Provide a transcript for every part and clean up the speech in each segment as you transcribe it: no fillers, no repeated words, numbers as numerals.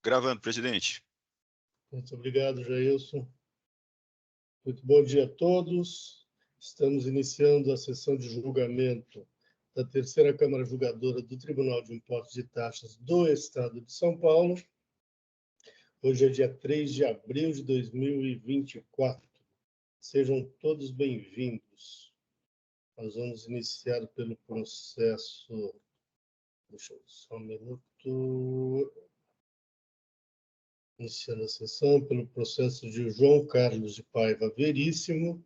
Gravando, presidente. Muito obrigado, Jailson. Muito bom dia a todos. Estamos iniciando a sessão de julgamento da Terceira Câmara Julgadora do Tribunal de Impostos e Taxas do Estado de São Paulo. Hoje é dia 3 de abril de 2024. Sejam todos bem-vindos. Nós vamos iniciar pelo processo... Deixa eu só um minuto... Iniciando a sessão pelo processo de João Carlos de Paiva Veríssimo.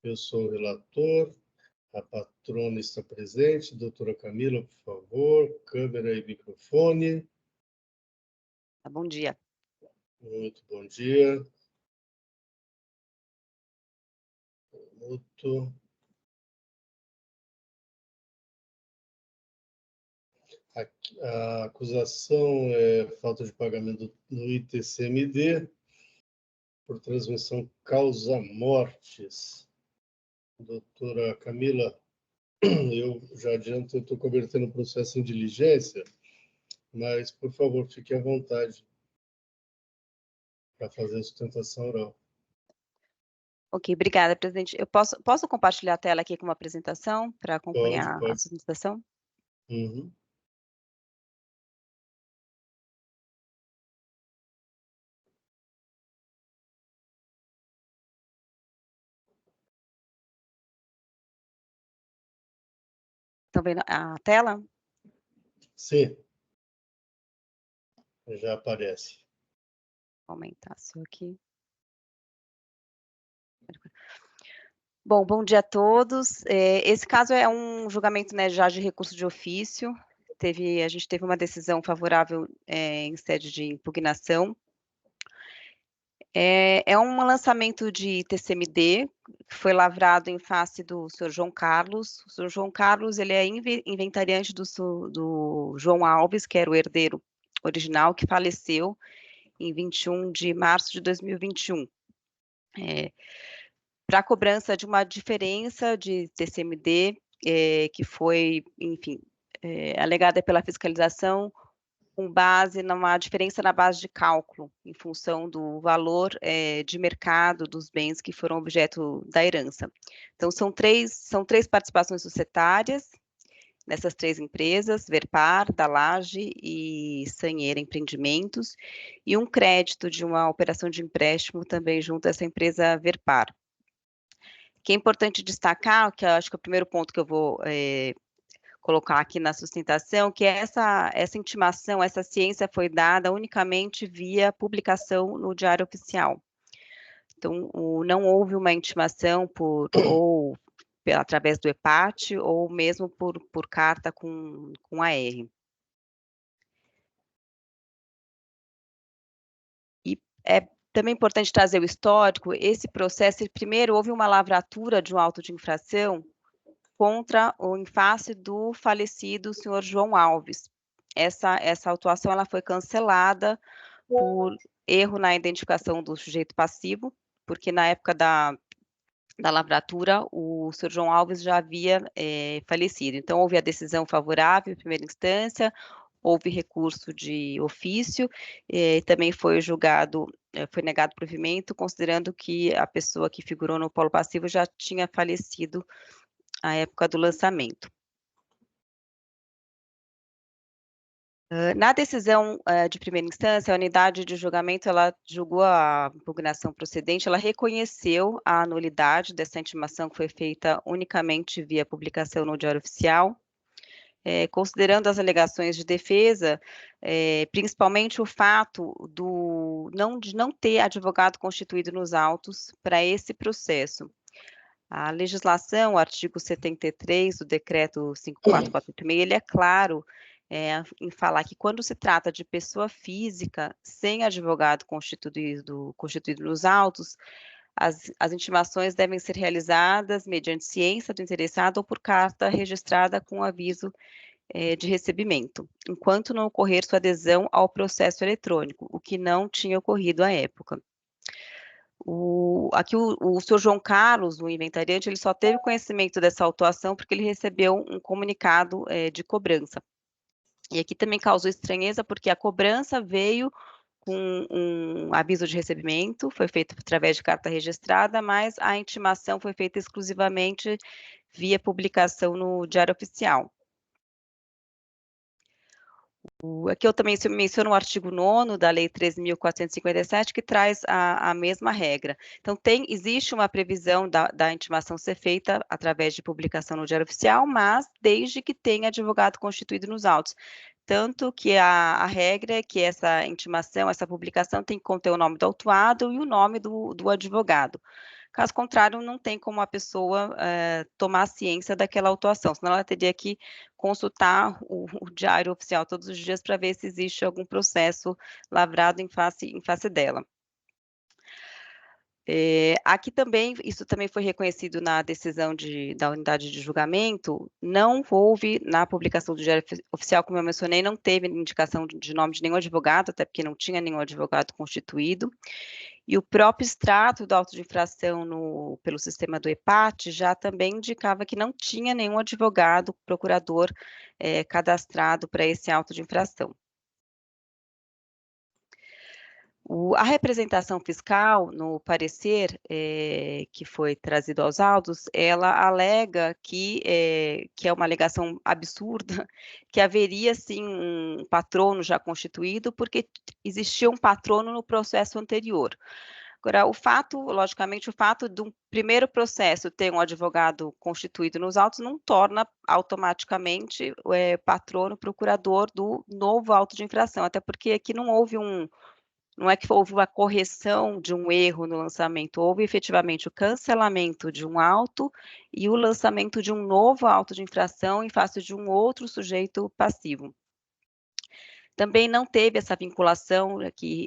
Eu sou o relator, a patrona está presente. Doutora Camila, por favor, câmera e microfone. Bom dia. Muito bom dia. Um minuto. A acusação é falta de pagamento no ITCMD por transmissão causa-mortes. Doutora Camila, eu já adianto, eu estou convertendo o processo em diligência, mas, por favor, fique à vontade para fazer a sustentação oral. Ok, obrigada, presidente. Eu posso compartilhar a tela aqui com uma apresentação para acompanhar Pode. a sustentação? Uhum. Estão vendo a tela? Sim. Já aparece. Vou aumentar isso aqui. Bom dia a todos. Esse caso é um julgamento, né, já de recurso de ofício. A gente teve uma decisão favorável em sede de impugnação. É um lançamento de TCMD, que foi lavrado em face do senhor João Carlos. O senhor João Carlos, ele é inventariante do João Alves, que era o herdeiro original, que faleceu em 21 de março de 2021. Para a cobrança de uma diferença de TCMD, que foi, enfim, alegada pela fiscalização, com base numa diferença na base de cálculo, em função do valor de mercado dos bens que foram objeto da herança. Então, são três participações societárias nessas três empresas, Verpar, Dalage e Sanheira Empreendimentos, e um crédito de uma operação de empréstimo também junto a essa empresa Verpar. Que é importante destacar, que eu acho que é o primeiro ponto que eu vou colocar aqui na sustentação, que essa intimação, essa ciência foi dada unicamente via publicação no Diário Oficial. Então, não houve uma intimação através do EPAT ou mesmo por carta com AR. E é também importante trazer o histórico. Esse processo, primeiro, houve uma lavratura de um auto de infração contra o em face do falecido senhor João Alves. Essa autuação ela foi cancelada por erro na identificação do sujeito passivo, porque na época da lavratura o senhor João Alves já havia falecido. Então, houve a decisão favorável em primeira instância, houve recurso de ofício, também foi julgado, foi negado provimento, considerando que a pessoa que figurou no polo passivo já tinha falecido à época do lançamento. Na decisão de primeira instância, a unidade de julgamento, ela julgou a impugnação procedente, ela reconheceu a nulidade dessa intimação que foi feita unicamente via publicação no Diário Oficial, considerando as alegações de defesa, principalmente o fato de não ter advogado constituído nos autos para esse processo. A legislação, o artigo 73 do decreto 54486, ele é claro em falar que quando se trata de pessoa física sem advogado constituído nos autos, as intimações devem ser realizadas mediante ciência do interessado ou por carta registrada com aviso de recebimento, enquanto não ocorrer sua adesão ao processo eletrônico, o que não tinha ocorrido à época. Aqui o senhor João Carlos, o inventariante, ele só teve conhecimento dessa autuação porque ele recebeu um comunicado de cobrança. E aqui também causou estranheza porque a cobrança veio com um aviso de recebimento, foi feito através de carta registrada, mas a intimação foi feita exclusivamente via publicação no Diário Oficial. Aqui eu também menciono o artigo 9º da Lei 13.457, que traz a mesma regra. Então, existe uma previsão da intimação ser feita através de publicação no Diário Oficial, mas desde que tenha advogado constituído nos autos. Tanto que a regra é que essa intimação, essa publicação tem que conter o nome do autuado e o nome do advogado. Caso contrário, não tem como a pessoa tomar ciência daquela autuação, senão ela teria que consultar o Diário Oficial todos os dias para ver se existe algum processo lavrado em face dela. Aqui também, isso também foi reconhecido na decisão da unidade de julgamento, não houve, na publicação do Diário Oficial, como eu mencionei, não teve indicação de nome de nenhum advogado, até porque não tinha nenhum advogado constituído, e o próprio extrato do auto de infração pelo sistema do EPAT já também indicava que não tinha nenhum advogado, procurador cadastrado para esse auto de infração. A representação fiscal, no parecer que foi trazido aos autos, ela alega que é uma alegação absurda, que haveria sim um patrono já constituído, porque existia um patrono no processo anterior. Agora, logicamente, o fato de um primeiro processo ter um advogado constituído nos autos não torna automaticamente patrono procurador do novo auto de infração, até porque aqui não é que houve uma correção de um erro no lançamento, houve efetivamente o cancelamento de um auto e o lançamento de um novo auto de infração em face de um outro sujeito passivo. Também não teve essa vinculação, aqui,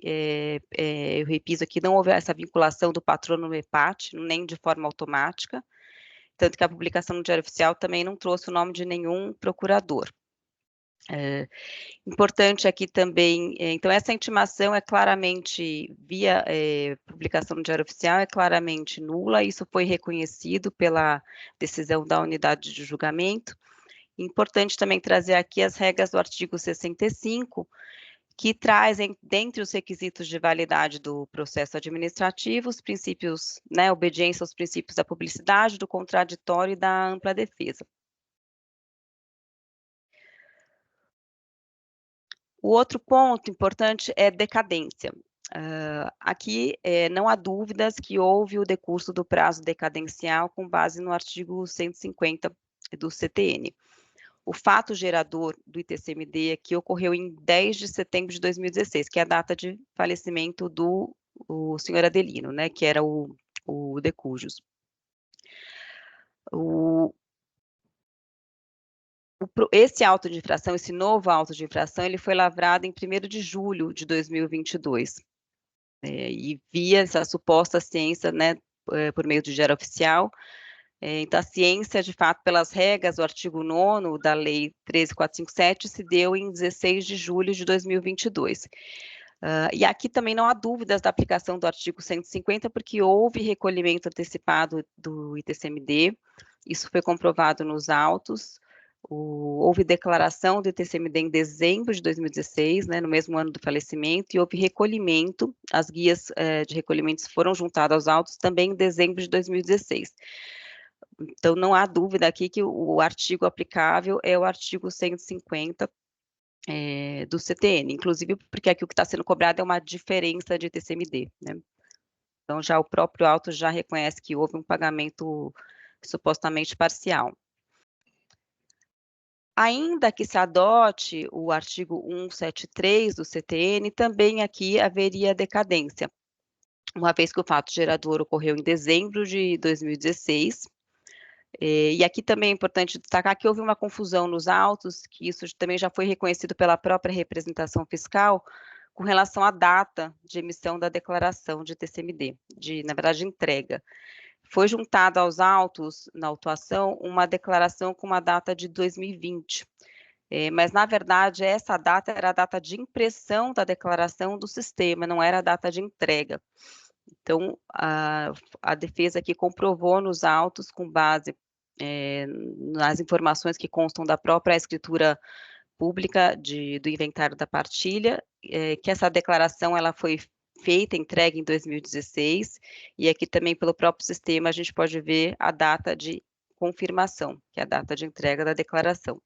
eu repiso aqui, não houve essa vinculação do patrono no EPAT, nem de forma automática, tanto que a publicação no Diário Oficial também não trouxe o nome de nenhum procurador. Importante aqui também, então essa intimação é claramente, via publicação no Diário Oficial, é claramente nula, isso foi reconhecido pela decisão da unidade de julgamento. Importante também trazer aqui as regras do artigo 65, que trazem, dentre os requisitos de validade do processo administrativo, os princípios, obediência aos princípios da publicidade, do contraditório e da ampla defesa. O outro ponto importante é decadência. Aqui não há dúvidas que houve o decurso do prazo decadencial com base no artigo 150 do CTN. O fato gerador do ITCMD aqui ocorreu em 10 de setembro de 2016, que é a data de falecimento do senhor Adelino, que era o de cujos. Esse auto de infração, esse novo auto de infração, ele foi lavrado em 1º de julho de 2022. E via essa suposta ciência, por meio do Diário Oficial. Então, a ciência, de fato, pelas regras do artigo 9º da Lei 13.457, se deu em 16 de julho de 2022. E aqui também não há dúvidas da aplicação do artigo 150, porque houve recolhimento antecipado do ITCMD, isso foi comprovado nos autos. Houve declaração do ITCMD em dezembro de 2016, no mesmo ano do falecimento, e houve recolhimento, as guias de recolhimentos foram juntadas aos autos também em dezembro de 2016. Então, não há dúvida aqui que o artigo aplicável é o artigo 150 do CTN, inclusive porque aqui o que está sendo cobrado é uma diferença de ITCMD, Então, já o próprio auto já reconhece que houve um pagamento supostamente parcial. Ainda que se adote o artigo 173 do CTN, também aqui haveria decadência, uma vez que o fato gerador ocorreu em dezembro de 2016, e aqui também é importante destacar que houve uma confusão nos autos, que isso também já foi reconhecido pela própria representação fiscal, com relação à data de emissão da declaração de TCMD, na verdade, entrega. Foi juntada aos autos, na autuação, uma declaração com uma data de 2020, mas, na verdade, essa data era a data de impressão da declaração do sistema, não era a data de entrega. Então, a defesa aqui comprovou nos autos, com base nas informações que constam da própria escritura pública do inventário da partilha, que essa declaração ela foi feita, entregue em 2016, e aqui também pelo próprio sistema a gente pode ver a data de confirmação, que é a data de entrega da declaração.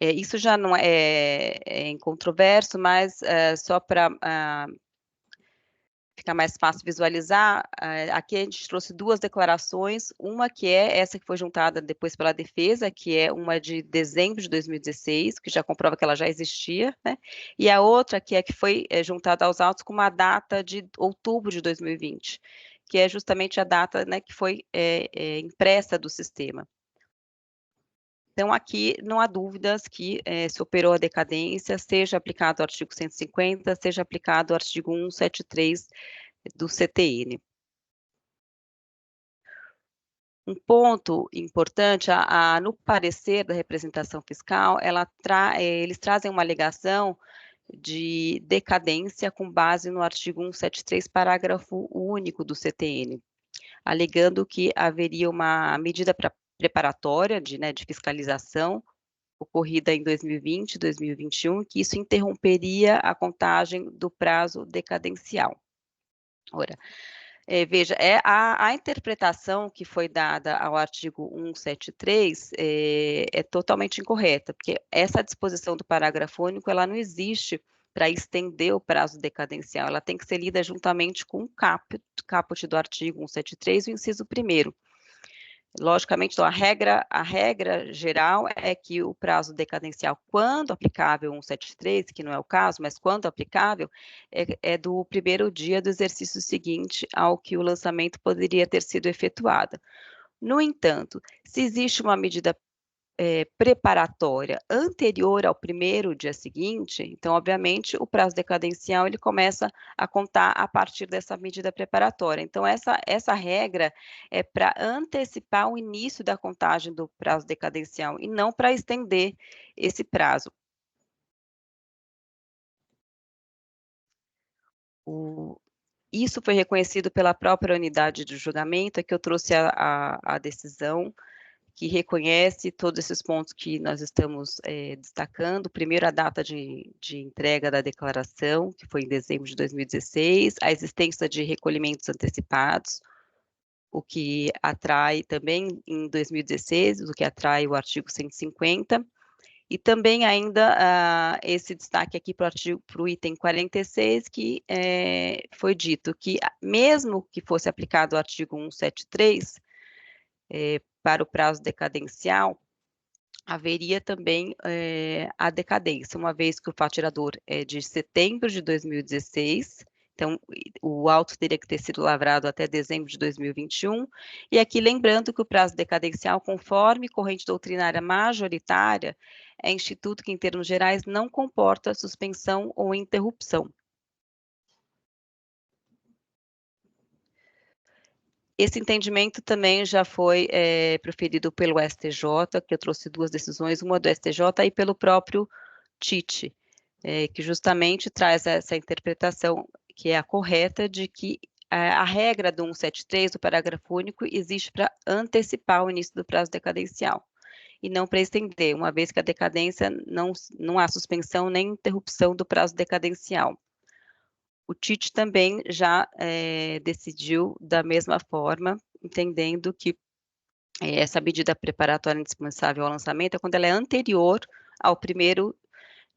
Isso já não é incontroverso, mas só para ficar mais fácil visualizar, aqui a gente trouxe duas declarações, uma que é essa que foi juntada depois pela defesa, que é uma de dezembro de 2016, que já comprova que ela já existia, né? E a outra que é que foi juntada aos autos com uma data de outubro de 2020, que é justamente a data, né, que foi impressa do sistema. Então, aqui não há dúvidas que se operou a decadência, seja aplicado o artigo 150, seja aplicado o artigo 173 do CTN. Um ponto importante, no parecer da representação fiscal, eles trazem uma alegação de decadência com base no artigo 173, parágrafo único do CTN, alegando que haveria uma medida preparatória de fiscalização ocorrida em 2020, 2021, que isso interromperia a contagem do prazo decadencial. Ora, veja, a interpretação que foi dada ao artigo 173 é totalmente incorreta, porque essa disposição do parágrafo único, ela não existe para estender o prazo decadencial, ela tem que ser lida juntamente com o caput do artigo 173, o inciso 1º. Logicamente, então, a regra geral é que o prazo decadencial, quando aplicável 173, que não é o caso, mas quando aplicável, é do primeiro dia do exercício seguinte ao que o lançamento poderia ter sido efetuado. No entanto, se existe uma medida preparatória anterior ao primeiro dia seguinte, então, obviamente, o prazo decadencial ele começa a contar a partir dessa medida preparatória. Então, essa regra é para antecipar o início da contagem do prazo decadencial e não para estender esse prazo. Isso foi reconhecido pela própria unidade de julgamento, é que eu trouxe a decisão que reconhece todos esses pontos que nós estamos destacando. Primeiro, a data de entrega da declaração, que foi em dezembro de 2016, a existência de recolhimentos antecipados, o que atrai também em 2016, o que atrai o artigo 150, e também ainda esse destaque aqui para o item 46, que foi dito que mesmo que fosse aplicado o artigo 173, para o prazo decadencial, haveria também a decadência, uma vez que o faturador é de setembro de 2016, então o auto teria que ter sido lavrado até dezembro de 2021, e aqui lembrando que o prazo decadencial, conforme corrente doutrinária majoritária, é instituto que, em termos gerais, não comporta suspensão ou interrupção. Esse entendimento também já foi proferido pelo STJ, que eu trouxe duas decisões, uma do STJ e pelo próprio TIT, que justamente traz essa interpretação, que é a correta, de que a regra do 173, do parágrafo único, existe para antecipar o início do prazo decadencial, e não para estender, uma vez que a decadência não há suspensão nem interrupção do prazo decadencial. O TIT também já decidiu da mesma forma, entendendo que essa medida preparatória indispensável ao lançamento é quando ela é anterior ao primeiro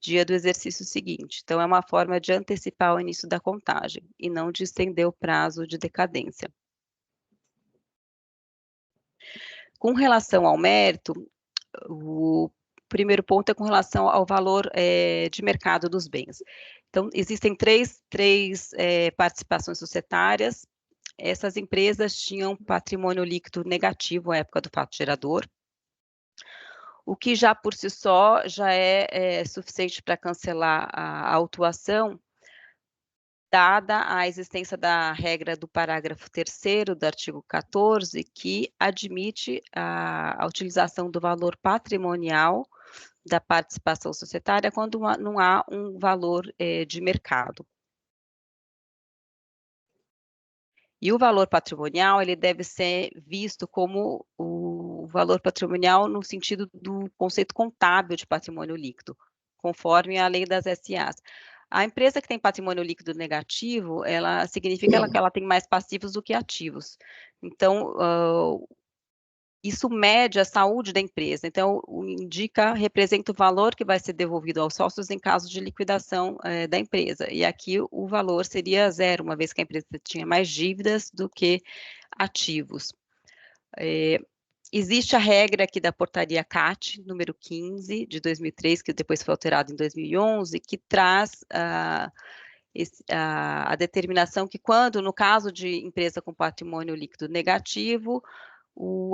dia do exercício seguinte. Então, é uma forma de antecipar o início da contagem e não de estender o prazo de decadência. Com relação ao mérito, o primeiro ponto é com relação ao valor de mercado dos bens. Então, existem três participações societárias. Essas empresas tinham patrimônio líquido negativo à época do fato gerador, o que já por si só já é suficiente para cancelar a autuação, dada a existência da regra do parágrafo 3º do artigo 14, que admite a utilização do valor patrimonial da participação societária quando não há um valor de mercado. E o valor patrimonial, ele deve ser visto como o valor patrimonial no sentido do conceito contábil de patrimônio líquido, conforme a lei das SAs. A empresa que tem patrimônio líquido negativo, ela significa que ela tem mais passivos do que ativos. Então, isso mede a saúde da empresa. Então, representa o valor que vai ser devolvido aos sócios em caso de liquidação da empresa. E aqui o valor seria zero, uma vez que a empresa tinha mais dívidas do que ativos. Existe a regra aqui da portaria CAT, número 15, de 2003, que depois foi alterado em 2011, que traz a determinação que quando, no caso de empresa com patrimônio líquido negativo,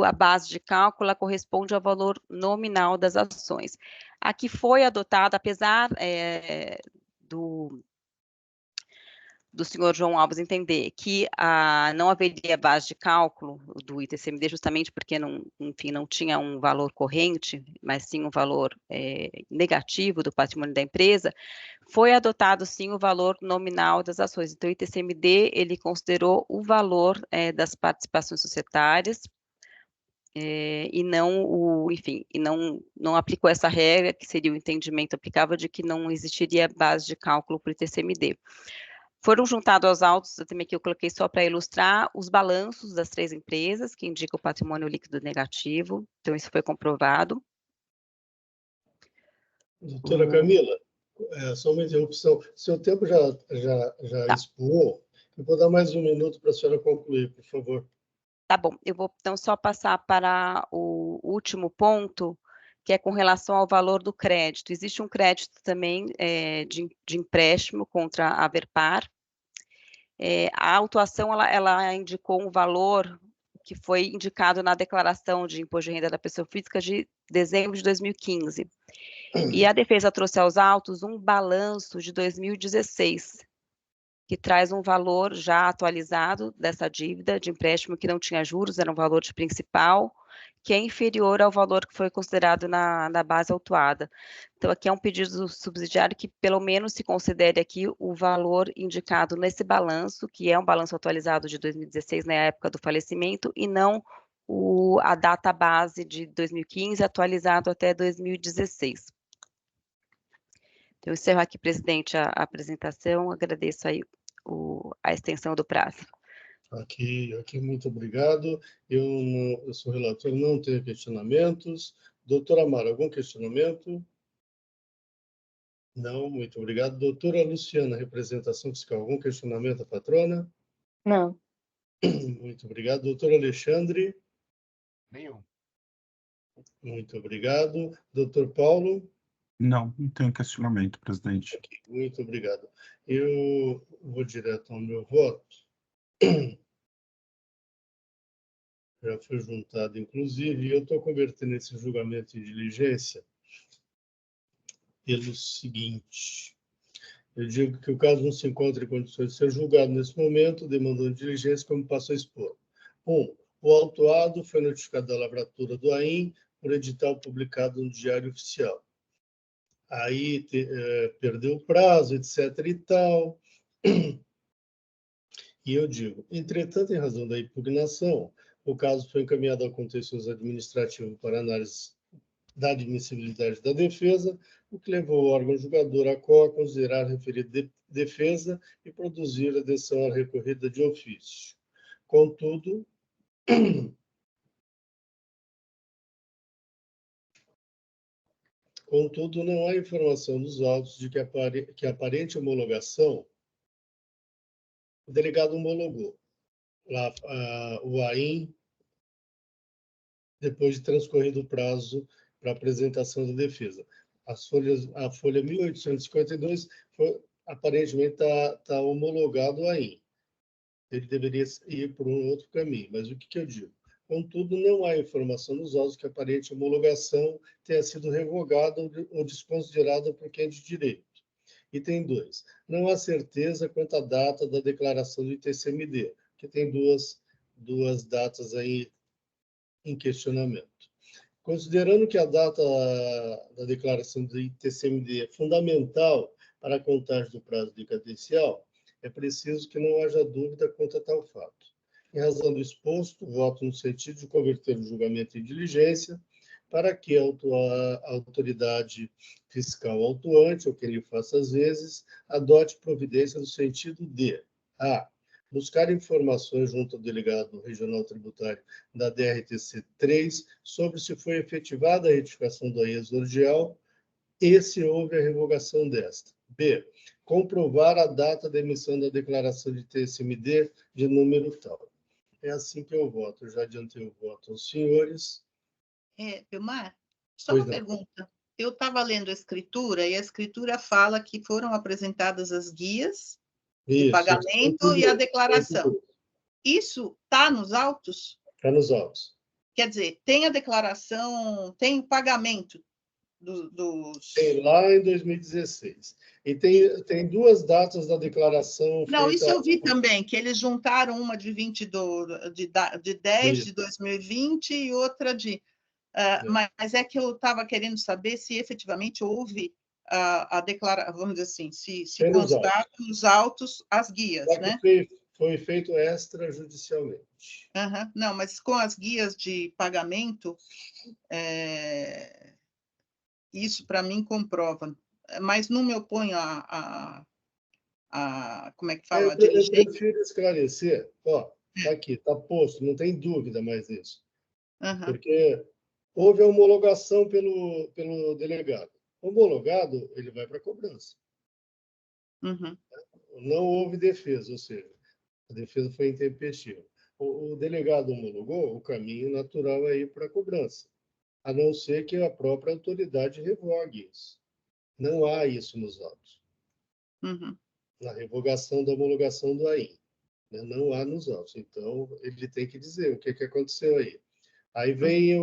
a base de cálculo corresponde ao valor nominal das ações. Aqui foi adotado, apesar do senhor João Alves entender que não haveria base de cálculo do ITCMD, justamente porque não tinha um valor corrente, mas sim um valor negativo do patrimônio da empresa, foi adotado sim o valor nominal das ações. Então, o ITCMD, ele considerou o valor das participações societárias, e não aplicou essa regra, que seria o entendimento aplicável de que não existiria base de cálculo para o ITCMD. Foram juntados aos autos, também que eu coloquei só para ilustrar, os balanços das 3 empresas, que indicam o patrimônio líquido negativo, então isso foi comprovado. Doutora Camila, só uma interrupção. Seu tempo já Tá. expirou. Eu vou dar mais um minuto para a senhora concluir, por favor. Tá bom, eu vou então só passar para o último ponto, que é com relação ao valor do crédito. Existe um crédito também de empréstimo contra a Verpar. A autuação, ela indicou um valor que foi indicado na declaração de imposto de renda da pessoa física de dezembro de 2015. E a defesa trouxe aos autos um balanço de 2016, que traz um valor já atualizado dessa dívida de empréstimo que não tinha juros, era um valor de principal, que é inferior ao valor que foi considerado na base autuada. Então, aqui é um pedido subsidiário que pelo menos se considere aqui o valor indicado nesse balanço, que é um balanço atualizado de 2016, na época do falecimento, e não a data base de 2015, atualizado até 2016. Eu encerro aqui, presidente, a apresentação. Agradeço aí a extensão do prazo. Aqui, muito obrigado. Eu sou relator, não tenho questionamentos. Doutora Amara, algum questionamento? Não, muito obrigado. Doutora Luciana, representação fiscal, algum questionamento à patrona? Não. Muito obrigado. Doutor Alexandre? Nenhum. Muito obrigado. Doutor Paulo? Não tenho questionamento, presidente. Muito obrigado. Eu vou direto ao meu voto. Já foi juntado, inclusive, e eu estou convertendo esse julgamento em diligência pelo seguinte. Eu digo que o caso não se encontra em condições de ser julgado nesse momento, demandando diligência, como passo a expor. 1. O autuado foi notificado da lavratura do AIM por edital publicado no Diário Oficial. Aí perdeu o prazo, etc. e tal. E eu digo, entretanto, em razão da impugnação, o caso foi encaminhado ao contencioso administrativo para análise da admissibilidade da defesa, o que levou o órgão julgador a considerar a referida defesa e produzir a decisão recorrida de ofício. Contudo, não há informação nos autos de que a aparente homologação, o delegado homologou lá, o AIM, depois de transcorrido o prazo para apresentação da defesa. A folha 1852 aparentemente está homologado aí. Ele deveria ir por um outro caminho, mas o que eu digo? Contudo, não há informação nos autos que a aparente homologação tenha sido revogada ou desconsiderada por quem de direito. Item 2. Não há certeza quanto à data da declaração do ITCMD, que tem duas datas aí em questionamento. Considerando que a data da declaração do ITCMD é fundamental para a contagem do prazo decadencial, é preciso que não haja dúvida quanto a tal fato. Em razão do exposto, voto no sentido de converter o julgamento em diligência para que a autoridade fiscal autuante, ou quem lhe faça às vezes, adote providência no sentido de a. Buscar informações junto ao delegado regional tributário da DRTC-3 sobre se foi efetivada a retificação do AIES ordial e se houve a revogação desta. B. Comprovar a data da emissão da declaração de TSMD de número tal. É assim que eu voto. Eu já adiantei o voto aos senhores. Vilmar, só Pois uma não. pergunta. Eu estava lendo a escritura e a escritura fala que foram apresentadas as guias de pagamento e a declaração. Isso está nos autos? Está nos autos. Quer dizer, tem a declaração, tem o pagamento dos... Tem lá em 2016. E tem duas datas da declaração Não, feita... isso eu vi também, que eles juntaram uma de 10 Isso. de 2020 e outra de... Mas é que eu estava querendo saber se efetivamente houve a declaração, vamos dizer assim, se constaram nos autos as guias, né? Foi feito extrajudicialmente. Não, mas com as guias de pagamento, isso para mim comprova. Mas não me oponho como é que fala? Eu prefiro esclarecer. Está aqui, está posto, não tem dúvida mais disso. Porque houve a homologação pelo delegado. Homologado, ele vai para a cobrança. Não houve defesa, ou seja, a defesa foi intempestiva. O delegado homologou, o caminho natural é ir para a cobrança, a não ser que a própria autoridade revogue isso. Não há isso nos autos. Na revogação da homologação do AIM. Né? Não há nos autos. Então, ele tem que dizer o que aconteceu aí. Aí vem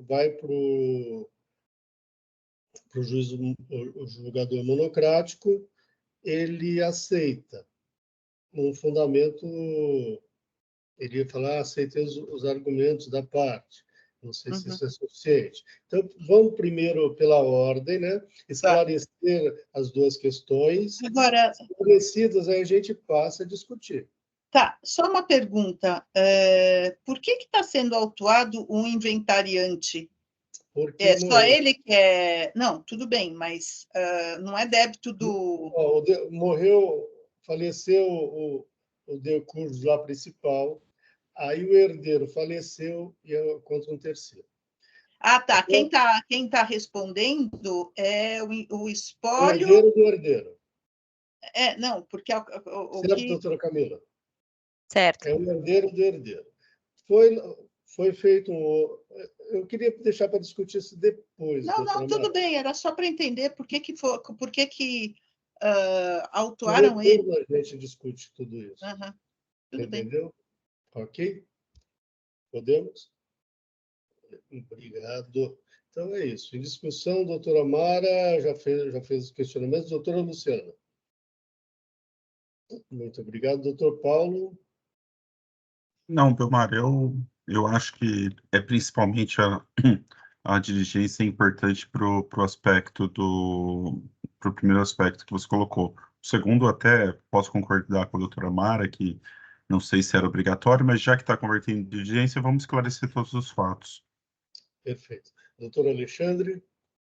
vai para o juiz, o julgador monocrático, ele aceita um fundamento, ele ia falar, aceitei os argumentos da parte, não sei se isso é suficiente. Então, vamos primeiro pela ordem, né? Esclarecer as duas questões. Agora, esclarecidas, aí a gente passa a discutir. Tá, só uma pergunta. Por que está sendo autuado um inventariante? Porque só ele que é... Não, tudo bem, mas não é débito do... Morreu, faleceu o Deocurso lá principal, aí o herdeiro faleceu e é contra um terceiro. Tá. Quem tá respondendo é o espólio... O herdeiro do herdeiro. Não, porque certo, doutora Camila? Certo. É o herdeiro do herdeiro. Foi feito Eu queria deixar para discutir isso depois. Não, tudo bem, era só para entender por que autuaram ele. A gente discute tudo isso. Tudo Entendeu? Bem. Ok? Podemos? Obrigado. Então é isso. Em discussão, doutora Mara já fez os questionamentos. Doutora Luciana. Muito obrigado. Doutor Paulo. Não, Belmar, eu acho que é principalmente a diligência importante para o aspecto pro primeiro aspecto que você colocou. O segundo, até posso concordar com a doutora Mara, que não sei se era obrigatório, mas já que está convertendo em diligência, vamos esclarecer todos os fatos. Perfeito. Doutor Alexandre.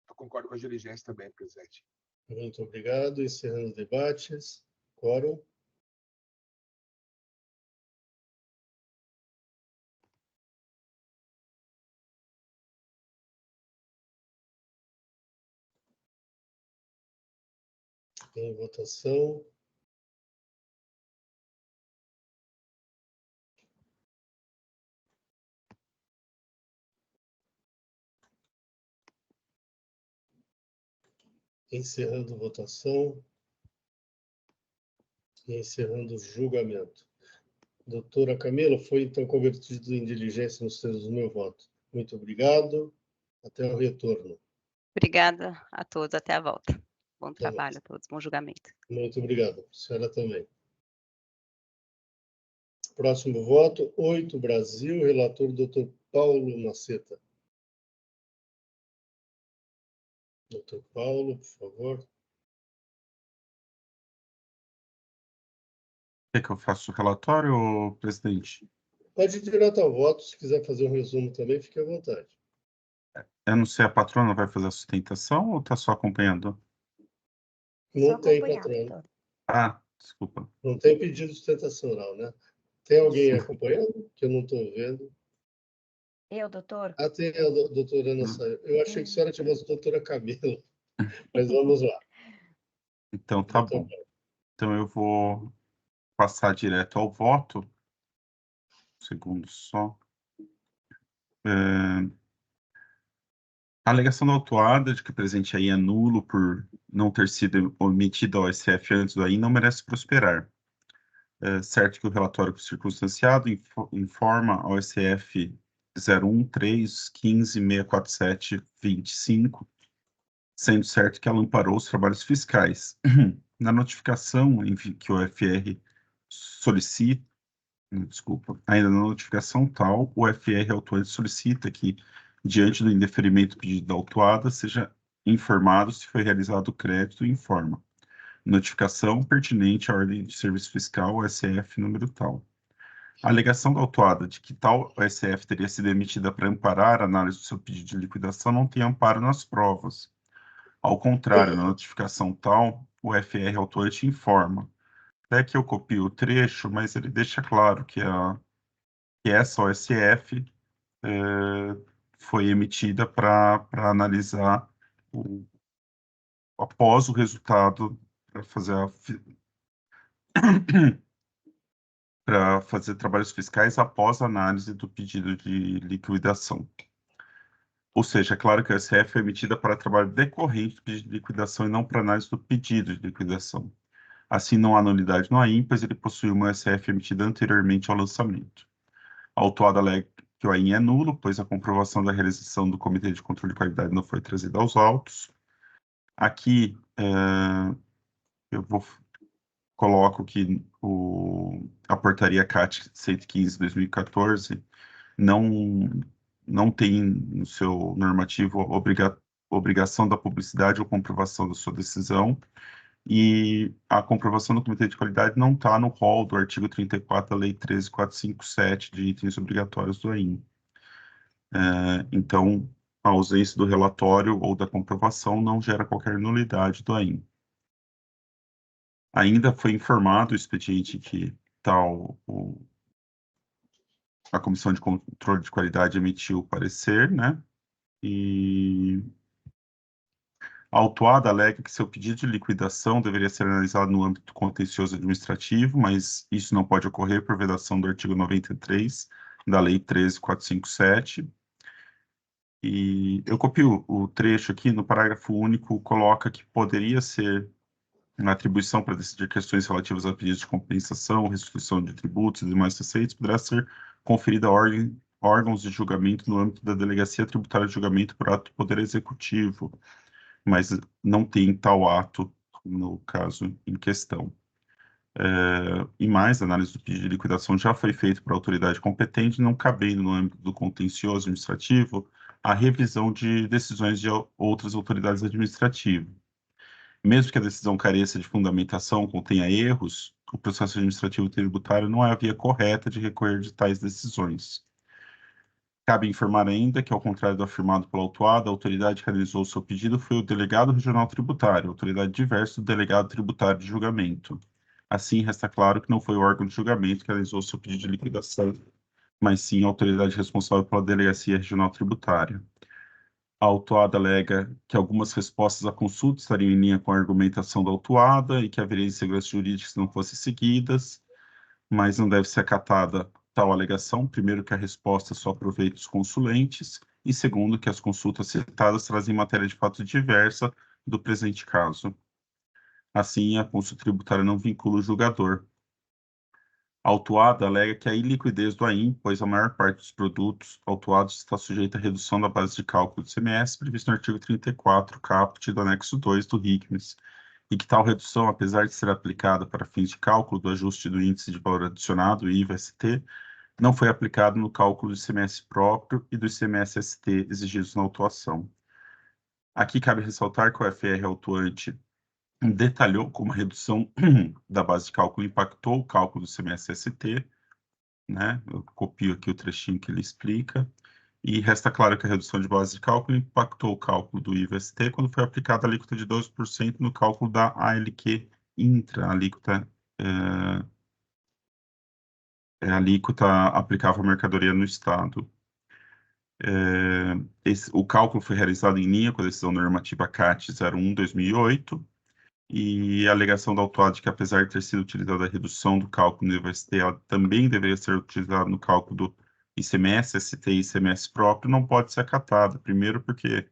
Eu concordo com a diligência também, presidente. Muito obrigado. Encerrando os debates. Quórum. Em votação. Encerrando votação. E encerrando o julgamento. Doutora Camila, foi então convertido em diligência nos termos do meu voto. Muito obrigado. Até o retorno. Obrigada a todos. Até a volta. Bom trabalho a todos. Bom julgamento. Muito obrigado. A senhora também. Próximo voto, 8, Brasil. Relator, doutor Paulo Maceta. Doutor Paulo, por favor. Quer que eu faça o relatório, presidente? Pode ir direto ao voto, se quiser fazer um resumo também, fique à vontade. Eu não sei, a patrona vai fazer a sustentação ou está só acompanhando? Não tem, patrão. Ah, desculpa. Não tem pedido de sustentação oral, né? Tem alguém acompanhando? Que eu não estou vendo. Eu, doutor? Ah, tem a doutora Ana saiu. Eu achei que a senhora tinha a doutora Camila. Mas vamos lá. Então, tá bom. Então, eu vou passar direto ao voto. Um segundo só. A alegação da autuada de que o presente aí é nulo por não ter sido omitido ao SF antes do AI não merece prosperar. Certo que o relatório circunstanciado informa ao SF 013-15-647-25, sendo certo que ela amparou os trabalhos fiscais. Na notificação que o FR solicita, ainda na notificação tal, o FR autuante solicita que, diante do indeferimento do pedido da autuada, seja informado se foi realizado o crédito e informa. Notificação pertinente à ordem de serviço fiscal, OSF número tal. A alegação da autuada de que tal OSF teria sido emitida para amparar a análise do seu pedido de liquidação não tem amparo nas provas. Ao contrário, na notificação tal, o FR autuante informa. Até que eu copio o trecho, mas ele deixa claro que essa OSF foi emitida para analisar após o resultado, para fazer trabalhos fiscais após a análise do pedido de liquidação. Ou seja, é claro que a OSF foi emitida para trabalho decorrente do pedido de liquidação e não para análise do pedido de liquidação. Assim, não há nulidade no AIM, pois ele possui uma OSF emitida anteriormente ao lançamento. A autuada alega que o AIM é nulo, pois a comprovação da realização do Comitê de Controle de Qualidade não foi trazida aos autos. Aqui, coloco que a portaria CAT 115/2014 não tem no seu normativo obrigação da publicidade ou comprovação da sua decisão, e a comprovação do Comitê de Qualidade não está no rol do artigo 34 da Lei 13.457 de itens obrigatórios do AIM. Então, a ausência do relatório ou da comprovação não gera qualquer nulidade do AIM. Ainda foi informado o expediente que a Comissão de Controle de Qualidade emitiu o parecer, né? E a autuada alega que seu pedido de liquidação deveria ser analisado no âmbito contencioso administrativo, mas isso não pode ocorrer por vedação do artigo 93 da Lei 13.457. E eu copio o trecho aqui, no parágrafo único, coloca que poderia ser uma atribuição para decidir questões relativas a pedidos de compensação, restituição de tributos e demais receitos, poderá ser conferida a órgãos de julgamento no âmbito da Delegacia Tributária de Julgamento por ato do Poder Executivo, mas não tem tal ato no caso em questão. E mais, a análise do pedido de liquidação já foi feita por autoridade competente, não cabendo no âmbito do contencioso administrativo a revisão de decisões de outras autoridades administrativas. Mesmo que a decisão careça de fundamentação, contenha erros, o processo administrativo tributário não é a via correta de recorrer de tais decisões. Cabe informar ainda que, ao contrário do afirmado pela autuada, a autoridade que analisou o seu pedido foi o delegado regional tributário, autoridade diversa do delegado tributário de julgamento. Assim, resta claro que não foi o órgão de julgamento que analisou o seu pedido de liquidação, mas sim a autoridade responsável pela delegacia regional tributária. A autuada alega que algumas respostas à consulta estariam em linha com a argumentação da autuada e que haveria inseguranças jurídicas se não fossem seguidas, mas não deve ser acatada tal alegação. Primeiro, que a resposta só aproveita os consulentes, e segundo, que as consultas citadas trazem matéria de fato diversa do presente caso. Assim, a consulta tributária não vincula o julgador. A autuada alega que a iliquidez do AIM, pois a maior parte dos produtos autuados está sujeita à redução da base de cálculo do ICMS, previsto no artigo 34, caput do anexo 2 do RICMES, e que tal redução, apesar de ser aplicada para fins de cálculo do ajuste do índice de valor adicionado, IVA-ST, não foi aplicado no cálculo do ICMS próprio e do ICMS-ST exigidos na autuação. Aqui cabe ressaltar que o FR autuante detalhou como a redução da base de cálculo impactou o cálculo do ICMS-ST, né? Eu copio aqui o trechinho que ele explica. E resta claro que a redução de base de cálculo impactou o cálculo do IVA-ST quando foi aplicada a alíquota de 12% no cálculo da ALQ intra, a alíquota alíquota aplicável à mercadoria no Estado. O cálculo foi realizado em linha com a decisão normativa CAT 01/2008 e a alegação da autuada de que, apesar de ter sido utilizada a redução do cálculo no IVA-ST, ela também deveria ser utilizada no cálculo do ICMS, ST e ICMS próprio, não pode ser acatada. Primeiro porque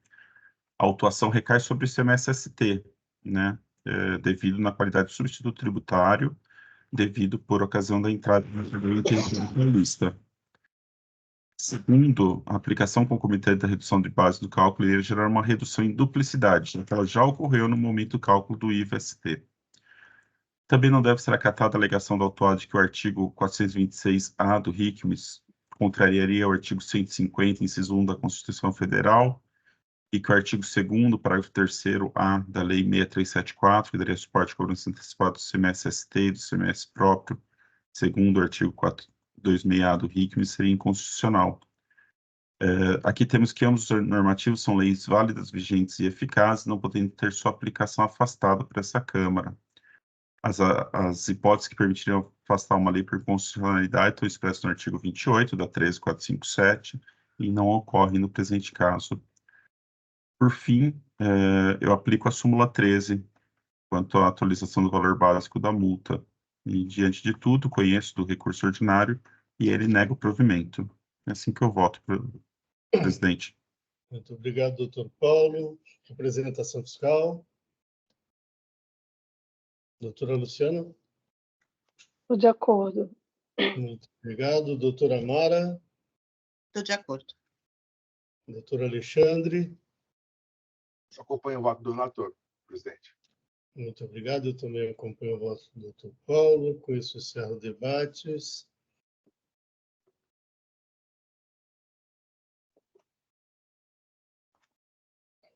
a autuação recai sobre o ICMS-ST, né, devido na qualidade de substituto tributário, devido por ocasião da entrada na lista. Segundo, a aplicação concomitante da redução de base do cálculo iria gerar uma redução em duplicidade, que ela já ocorreu no momento do cálculo do IVA-ST. Também não deve ser acatada a alegação do autor de que o artigo 426-A do RICMES contrariaria o artigo 150, inciso 1 da Constituição Federal, e que o artigo 2º, parágrafo 3º-A da Lei 6374, que daria suporte à cobrança antecipada do ICMS-ST e do ICMS próprio, segundo o artigo 426-A do RICMES, seria inconstitucional. Aqui temos que ambos os normativos são leis válidas, vigentes e eficazes, não podendo ter sua aplicação afastada por essa Câmara. As hipóteses que permitiriam afastar uma lei por constitucionalidade estão expressas no artigo 28 da 13457 e não ocorrem no presente caso. Por fim, eu aplico a súmula 13 quanto à atualização do valor básico da multa. E, diante de tudo, conheço do recurso ordinário e ele nega o provimento. É assim que eu voto, presidente. Muito obrigado, doutor Paulo. Representação fiscal. Doutora Luciana. Estou de acordo. Muito obrigado. Doutora Mara. Estou de acordo. Doutor Alexandre. Acompanho o voto do relator, presidente. Muito obrigado. Eu também acompanho o voto do doutor Paulo. Com isso, encerro debates.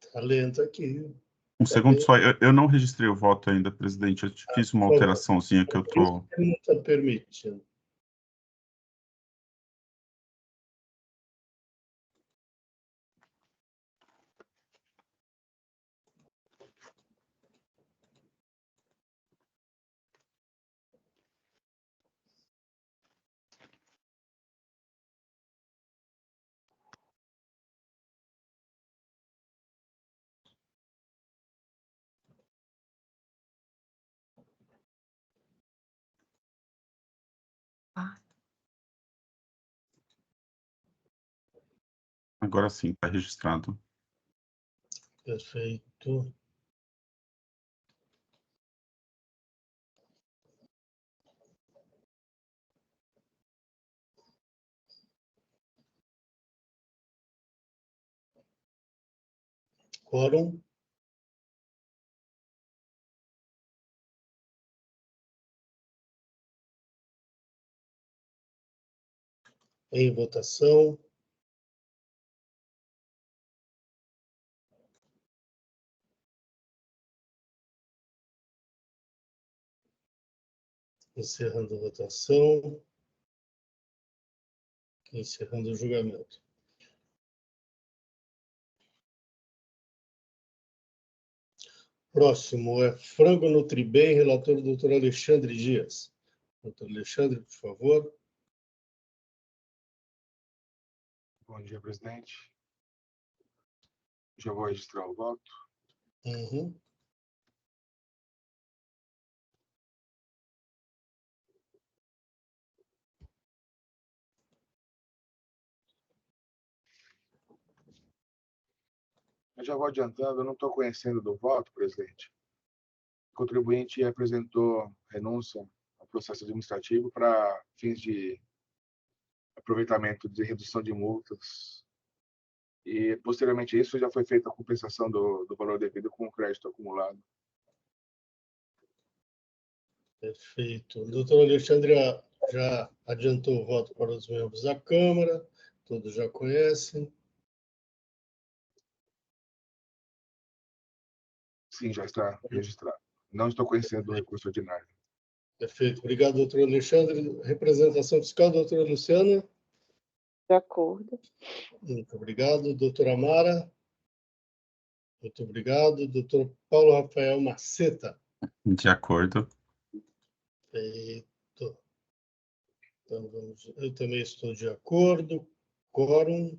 Está lento aqui. Um segundo só, eu não registrei o voto ainda, presidente. Eu fiz uma alteraçãozinha que eu estou... Não está permitindo. Agora sim, está registrado. Perfeito. Quórum. Em votação. Encerrando a votação. Encerrando o julgamento. Próximo é Frango Nutribem, relator doutor Alexandre Dias. Doutor Alexandre, por favor. Bom dia, presidente. Já vou registrar o voto. Uhum. Eu já vou adiantando, eu não estou conhecendo do voto, presidente. O contribuinte apresentou renúncia ao processo administrativo para fins de aproveitamento de redução de multas. E, posteriormente a isso, já foi feita a compensação do valor devido com o crédito acumulado. Perfeito. O doutor Alexandre já adiantou o voto para os membros da Câmara, todos já conhecem. Sim, já está registrado. Não estou conhecendo do recurso ordinário. Perfeito. Obrigado, doutor Alexandre. Representação fiscal, doutora Luciana. De acordo. Muito obrigado. Doutora Amara. Muito obrigado. Doutor Paulo Rafael Maceta. De acordo. Perfeito. Então, eu também estou de acordo. Quórum.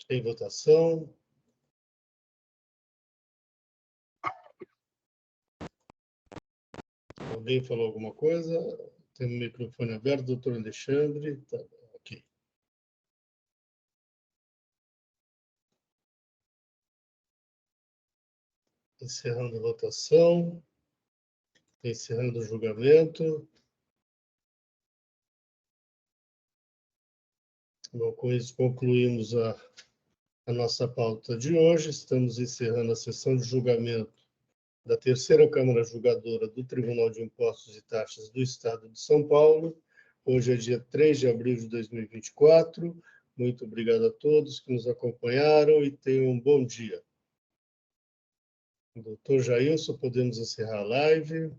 Tem votação. Alguém falou alguma coisa? Tem o microfone aberto, doutor Alexandre. Tá, ok. Encerrando a votação. Encerrando o julgamento. Bom, com isso concluímos a nossa pauta de hoje. Estamos encerrando a sessão de julgamento da terceira Câmara Julgadora do Tribunal de Impostos e Taxas do Estado de São Paulo. Hoje é dia 3 de abril de 2024. Muito obrigado a todos que nos acompanharam e tenham um bom dia. Doutor Jailson, podemos encerrar a live.